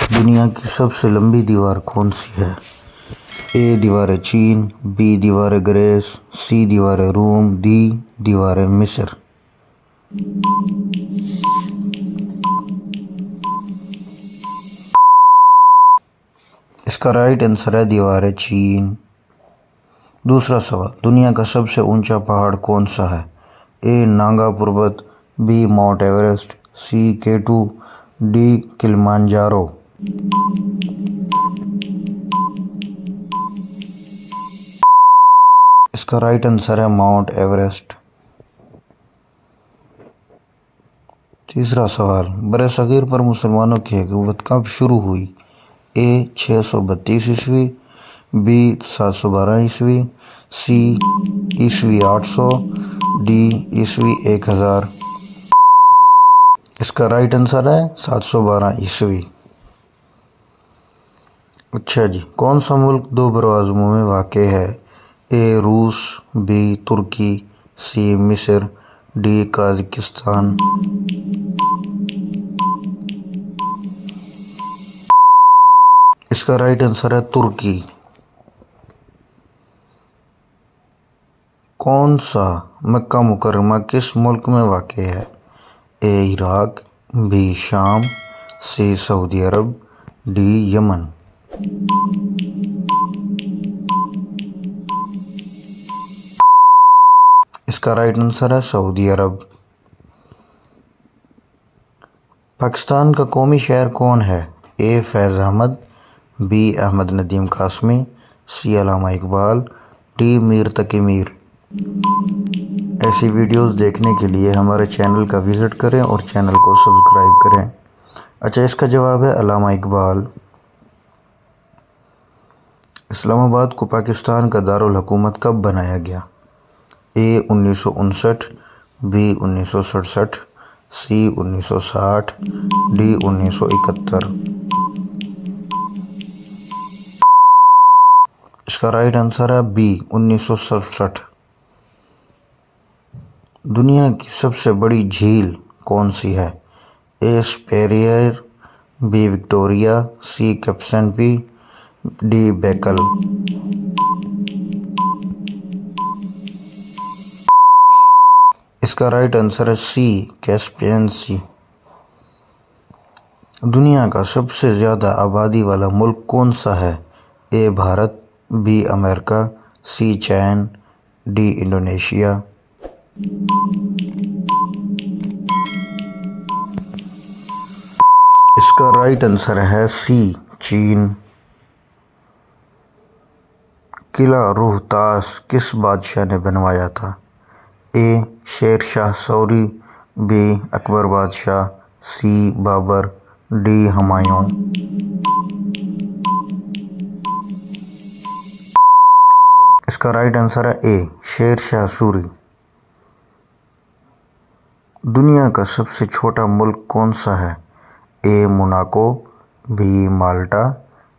دنیا کی سب سے لمبی دیوار کون سی ہے؟ اے دیوار چین، بی دیوار گریس، سی دیوار روم، ڈی دیوار مصر۔ اس کا رائٹ آنسر ہے دیوار چین۔ دوسرا سوال، دنیا کا سب سے اونچا پہاڑ کون سا ہے؟ A Nanga Parbat, B Mount Everest, C K2، D Kilimanjaro. اس کا رائٹ آنسر ہے ماؤنٹ ایورسٹ۔ تیسرا سوال، برصغیر پر مسلمانوں کی حکومت کب شروع ہوئی؟ اے 632 عیسوی، بی 712 عیسوی، سی عیسوی 800، ڈی عیسوی 1000۔ اس کا رائٹ آنسر ہے 712 عیسوی۔ اچھا جی، کون سا ملک دو بر اعظموں میں واقع ہے؟ اے روس، بی ترکی، سی مصر، ڈی قازقستان۔ اس کا رائٹ آنسر ہے ترکی۔ کون سا مکہ مکرمہ کس ملک میں واقع ہے؟ اے عراق، بی شام، سی سعودی عرب، ڈی یمن۔ اس کا رائٹ آنسر ہے سعودی عرب۔ پاکستان کا قومی شاعر کون ہے؟ اے فیض Ahmad, be Ahmad Nadeem Qasmi, C Allama Iqbal, D Mir Taqi Mir. ایسی ویڈیوز دیکھنے کے لیے ہمارے چینل کا وزٹ کریں اور چینل کو سبسکرائب کریں۔ اچھا، اس کا جواب ہے علامہ اقبال۔ اسلام آباد کو پاکستان کا دارالحکومت کب بنایا گیا؟ اے 1959، بی 1967، سی 1960، ڈی 1971۔ اس کا رائٹ آنسر ہے بی 1967۔ دنیا کی سب سے بڑی جھیل کون سی ہے؟ A Superior, B Victoria, C Caspian, D Baikal. اس کا رائٹ آنسر ہے سی کیسپین سی۔ دنیا کا سب سے زیادہ آبادی والا ملک کون سا ہے؟ اے بھارت، بی امریکہ، سی چین، ڈی انڈونیشیا۔ اس کا رائٹ آنسر ہے سی چین۔ قلعہ روہتاس کس بادشاہ نے بنوایا تھا؟ اے شیر شاہ سوری، بی اکبر بادشاہ، سی بابر، ڈی ہمایوں۔ اس کا رائٹ آنسر ہے اے شیر شاہ سوری۔ دنیا کا سب سے چھوٹا ملک کون سا ہے؟ A Monaco, B Malta,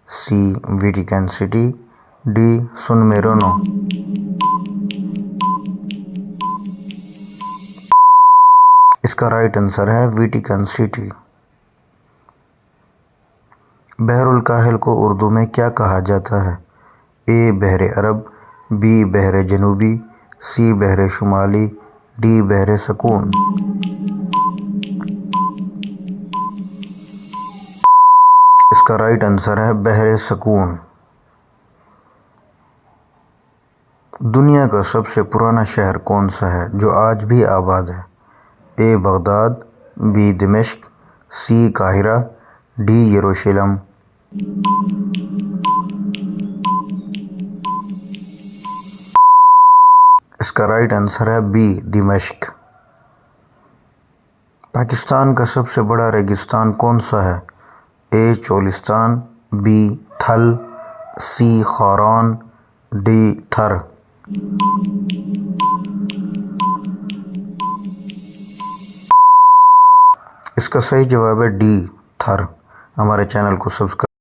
C Vatican City, D San Marino. اس کا رائٹ آنسر ہے ویٹیکن سٹی۔ بحر الکاہل کو اردو میں کیا کہا جاتا ہے؟ اے بحر عرب، بی بحر جنوبی، سی بحر شمالی، ڈی بحر سکون۔ اس کا رائٹ آنسر ہے بحر سکون۔ دنیا کا سب سے پرانا شہر کون سا ہے جو آج بھی آباد ہے؟ اے بغداد، بی دمشق، سی قاہرہ، ڈی یروشلم۔ اس کا رائٹ آنسر ہے بی دمشق۔ پاکستان کا سب سے بڑا ریگستان کون سا ہے؟ A Cholistan, B Thal, C Kharan, D Thar. اس کا صحیح جواب ہے ڈی تھر۔ ہمارے چینل کو سبسکرائب